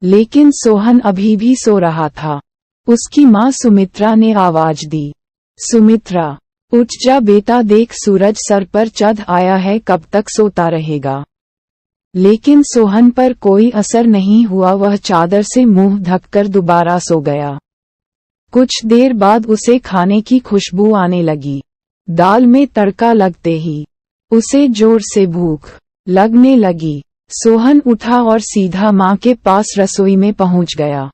लेकिन सोहन अभी भी सो रहा था। उसकी माँ सुमित्रा ने आवाज दी, सुमित्रा, उठ जा बेटा, देख सूरज सर पर चढ़ आया है, कब तक सोता रहेगा। लेकिन सोहन पर कोई असर नहीं हुआ, वह चादर से मुंह ढककर दोबारा सो गया। कुछ देर बाद उसे खाने की खुशबू आने लगी। दाल में तड़का लगते ही उसे जोर से भूख लगने लगी। सोहन उठा और सीधा माँ के पास रसोई में पहुँच गया।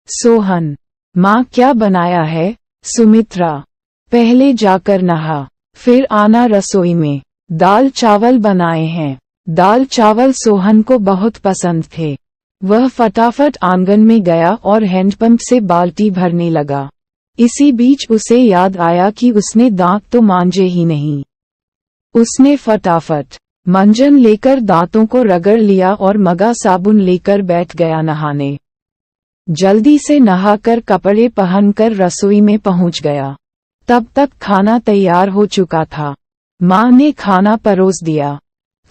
सोहन, माँ क्या बनाया है? सुमित्रा, पहले जाकर नहा, फिर आना रसोई में, दाल चावल बनाए हैं। दाल चावल सोहन को बहुत पसंद थे। वह फटाफट आंगन में गया और हैंडपंप से बाल्टी भरने लगा। इसी बीच उसे याद आया कि उसने दांत तो मांजे ही नहीं। उसने फटाफट मंजन लेकर दांतों को रगड़ लिया और मगा साबुन लेकर बैठ गया नहाने। जल्दी से नहाकर कपड़े पहनकर रसोई में पहुंच गया। तब तक खाना तैयार हो चुका था। माँ ने खाना परोस दिया।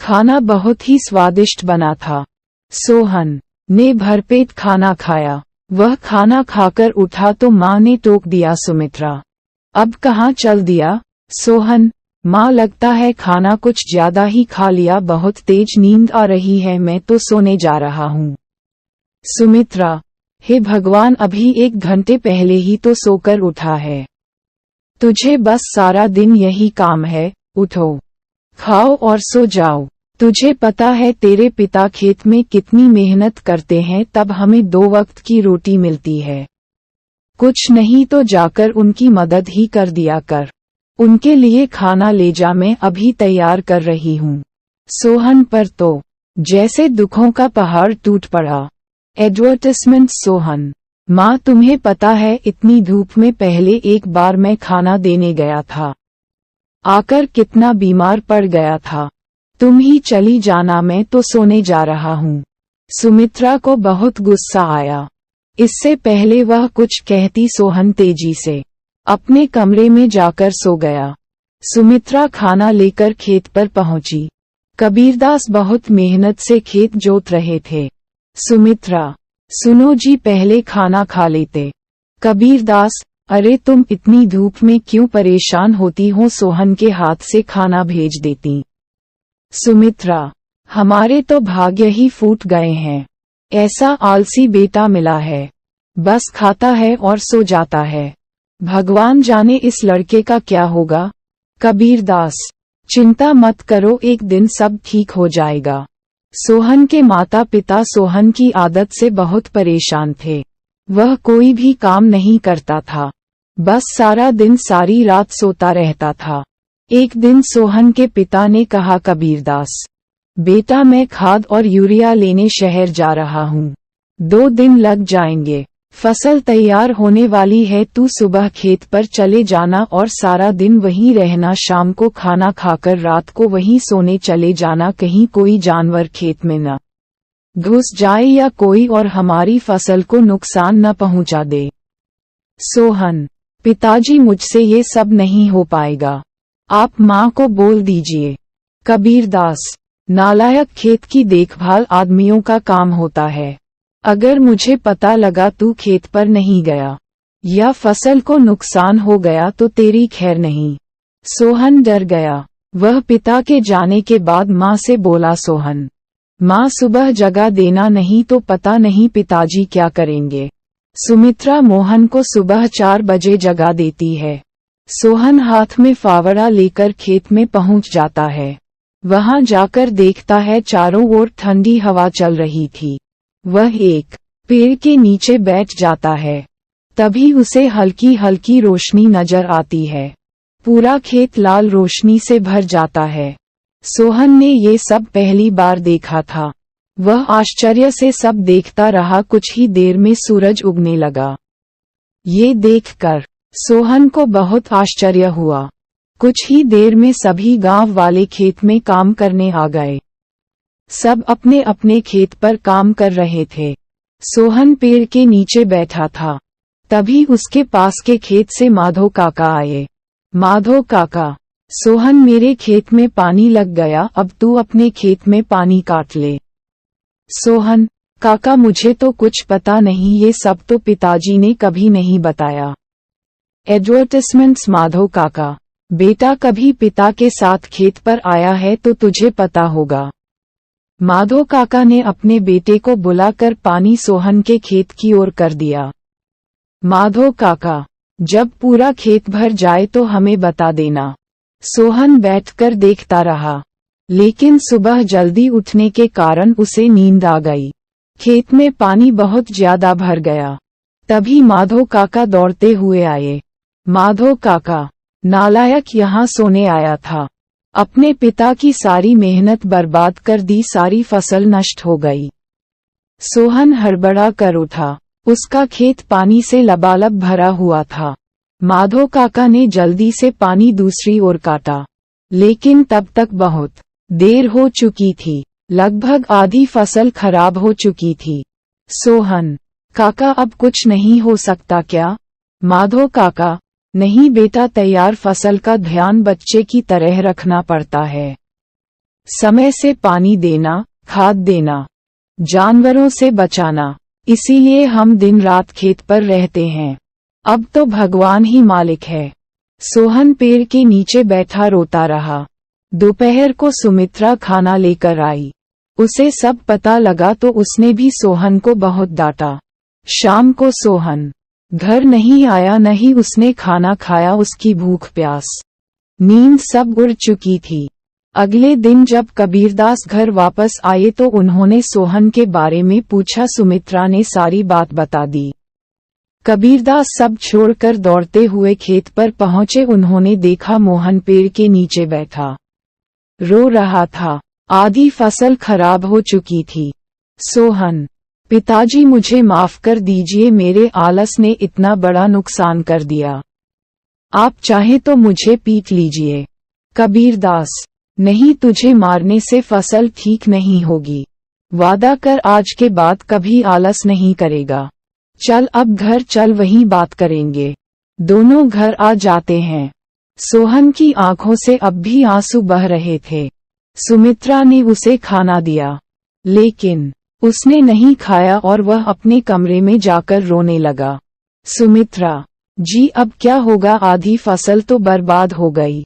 खाना बहुत ही स्वादिष्ट बना था। सोहन ने भरपेट खाना खाया। वह खाना खाकर उठा तो माँ ने टोक दिया, सुमित्रा, अब कहाँ चल दिया? सोहन, माँ लगता है खाना कुछ ज्यादा ही खा लिया, बहुत तेज नींद आ रही है, मैं तो सोने जा रहा हूँ। सुमित्रा, हे भगवान, अभी 1 घंटे पहले ही तो सोकर उठा है। तुझे बस सारा दिन यही काम है, उठो, खाओ और सो जाओ। तुझे पता है तेरे पिता खेत में कितनी मेहनत करते हैं, तब हमें 2 वक्त की रोटी मिलती है। कुछ नहीं तो जाकर उनकी मदद ही कर दिया कर। उनके लिए खाना ले जा, मैं अभी तैयार कर रही हूँ। सोहन पर तो जैसे दुखों का पहाड़ टूट पड़ा। एडवर्टाइजमेंट। सोहन, माँ तुम्हें पता है इतनी धूप में पहले एक बार मैं खाना देने गया था, आकर कितना बीमार पड़ गया था। तुम ही चली जाना, मैं तो सोने जा रहा हूँ। सुमित्रा को बहुत गुस्सा आया। इससे पहले वह कुछ कहती, सोहन तेजी से अपने कमरे में जाकर सो गया। सुमित्रा खाना लेकर खेत पर पहुंची। कबीरदास बहुत मेहनत से खेत जोत रहे थे। सुमित्रा, सुनो जी, पहले खाना खा लेते। कबीरदास, अरे तुम इतनी धूप में क्यों परेशान होती हो, सोहन के हाथ से खाना भेज देती। सुमित्रा, हमारे तो भाग्य ही फूट गए हैं। ऐसा आलसी बेटा मिला है, बस खाता है और सो जाता है। भगवान जाने इस लड़के का क्या होगा। कबीरदास, चिंता मत करो, एक दिन सब ठीक हो जाएगा। सोहन के माता पिता सोहन की आदत से बहुत परेशान थे। वह कोई भी काम नहीं करता था, बस सारा दिन सारी रात सोता रहता था। एक दिन सोहन के पिता ने कहा, कबीरदास बेटा, मैं खाद और यूरिया लेने शहर जा रहा हूँ, 2 दिन लग जाएंगे। फसल तैयार होने वाली है, तू सुबह खेत पर चले जाना और सारा दिन वहीं रहना, शाम को खाना खाकर रात को वहीं सोने चले जाना, कहीं कोई जानवर खेत में न घुस जाए या कोई और हमारी फसल को नुकसान न पहुंचा दे। सोहन, पिताजी मुझसे ये सब नहीं हो पाएगा, आप माँ को बोल दीजिए। कबीरदास, नालायक, खेत की देखभाल आदमियों का काम होता है। अगर मुझे पता लगा तू खेत पर नहीं गया या फसल को नुकसान हो गया तो तेरी खैर नहीं। सोहन डर गया। वह पिता के जाने के बाद माँ से बोला, सोहन, माँ सुबह जगा देना, नहीं तो पता नहीं पिताजी क्या करेंगे। सुमित्रा मोहन को सुबह 4 बजे जगा देती है। सोहन हाथ में फावड़ा लेकर खेत में पहुंच जाता है। वहां जाकर देखता है चारों ओर ठंडी हवा चल रही थी। वह एक पेड़ के नीचे बैठ जाता है। तभी उसे हल्की हल्की रोशनी नजर आती है। पूरा खेत लाल रोशनी से भर जाता है। सोहन ने ये सब पहली बार देखा था। वह आश्चर्य से सब देखता रहा। कुछ ही देर में सूरज उगने लगा। ये देखकर सोहन को बहुत आश्चर्य हुआ। कुछ ही देर में सभी गांव वाले खेत में काम करने आ गए। सब अपने अपने खेत पर काम कर रहे थे। सोहन पेड़ के नीचे बैठा था। तभी उसके पास के खेत से माधो काका आए। माधो काका, सोहन, मेरे खेत में पानी लग गया, अब तू अपने खेत में पानी काट ले। सोहन, काका मुझे तो कुछ पता नहीं, ये सब तो पिताजी ने कभी नहीं बताया। एडवर्टाइजमेंट्स। माधव काका, बेटा कभी पिता के साथ खेत पर आया है तो तुझे पता होगा। माधव काका ने अपने बेटे को बुलाकर पानी सोहन के खेत की ओर कर दिया। माधव काका, जब पूरा खेत भर जाए तो हमें बता देना। सोहन बैठकर देखता रहा, लेकिन सुबह जल्दी उठने के कारण उसे नींद आ गई। खेत में पानी बहुत ज्यादा भर गया। तभी माधव काका दौड़ते हुए आए। माधव काका, नालायक यहाँ सोने आया था। अपने पिता की सारी मेहनत बर्बाद कर दी, सारी फसल नष्ट हो गई। सोहन हड़बड़ा कर उठा। उसका खेत पानी से लबालब भरा हुआ था। माधव काका ने जल्दी से पानी दूसरी ओर काटा, लेकिन तब तक बहुत देर हो चुकी थी। लगभग आधी फसल खराब हो चुकी थी। सोहन काका, अब कुछ नहीं हो सकता क्या? माधव काका, नहीं बेटा, तैयार फसल का ध्यान बच्चे की तरह रखना पड़ता है। समय से पानी देना, खाद देना, जानवरों से बचाना, इसीलिए हम दिन रात खेत पर रहते हैं। अब तो भगवान ही मालिक है। सोहन पेड़ के नीचे बैठा रोता रहा। दोपहर को सुमित्रा खाना लेकर आई। उसे सब पता लगा तो उसने भी सोहन को बहुत डांटा। शाम को सोहन घर नहीं आया, न ही उसने खाना खाया। उसकी भूख प्यास नींद सब उड़ चुकी थी। अगले दिन जब कबीरदास घर वापस आए तो उन्होंने सोहन के बारे में पूछा। सुमित्रा ने सारी बात बता दी। कबीरदास सब छोड़कर दौड़ते हुए खेत पर पहुंचे। उन्होंने देखा मोहन पेड़ के नीचे बैठा रो रहा था। आधी फसल खराब हो चुकी थी। सोहन, पिताजी मुझे माफ कर दीजिए, मेरे आलस ने इतना बड़ा नुकसान कर दिया। आप चाहे तो मुझे पीट लीजिए। कबीरदास, नहीं, तुझे मारने से फसल ठीक नहीं होगी। वादा कर आज के बाद कभी आलस नहीं करेगा। चल अब घर चल, वहीं बात करेंगे। दोनों घर आ जाते हैं। सोहन की आंखों से अब भी आंसू बह रहे थे। सुमित्रा ने उसे खाना दिया, लेकिन उसने नहीं खाया और वह अपने कमरे में जाकर रोने लगा। सुमित्रा जी, अब क्या होगा? आधी फसल तो बर्बाद हो गई।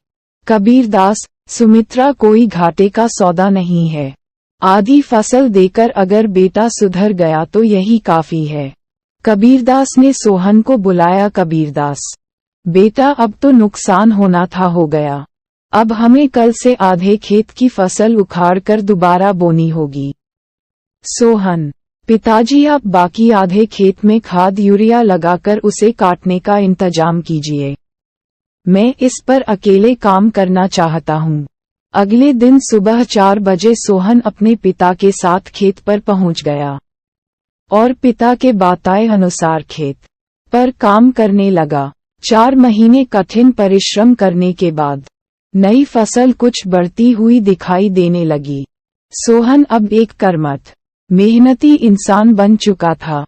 कबीरदास, सुमित्रा, कोई घाटे का सौदा नहीं है। आधी फसल देकर अगर बेटा सुधर गया तो यही काफी है। कबीरदास ने सोहन को बुलाया। कबीरदास, बेटा, अब तो नुकसान होना था हो गया। अब हमें कल से आधे खेत की फसल उखाड़कर दोबारा बोनी होगी। सोहन, पिताजी, आप बाकी आधे खेत में खाद यूरिया लगाकर उसे काटने का इंतजाम कीजिए। मैं इस पर अकेले काम करना चाहता हूँ। अगले दिन सुबह 4 बजे सोहन अपने पिता के साथ खेत पर पहुँच गया और पिता के बताए अनुसार खेत पर काम करने लगा। 4 महीने कठिन परिश्रम करने के बाद नई फसल कुछ बढ़ती हुई दिखाई देने लगी। सोहन अब एक कर्मठ, मेहनती इंसान बन चुका था।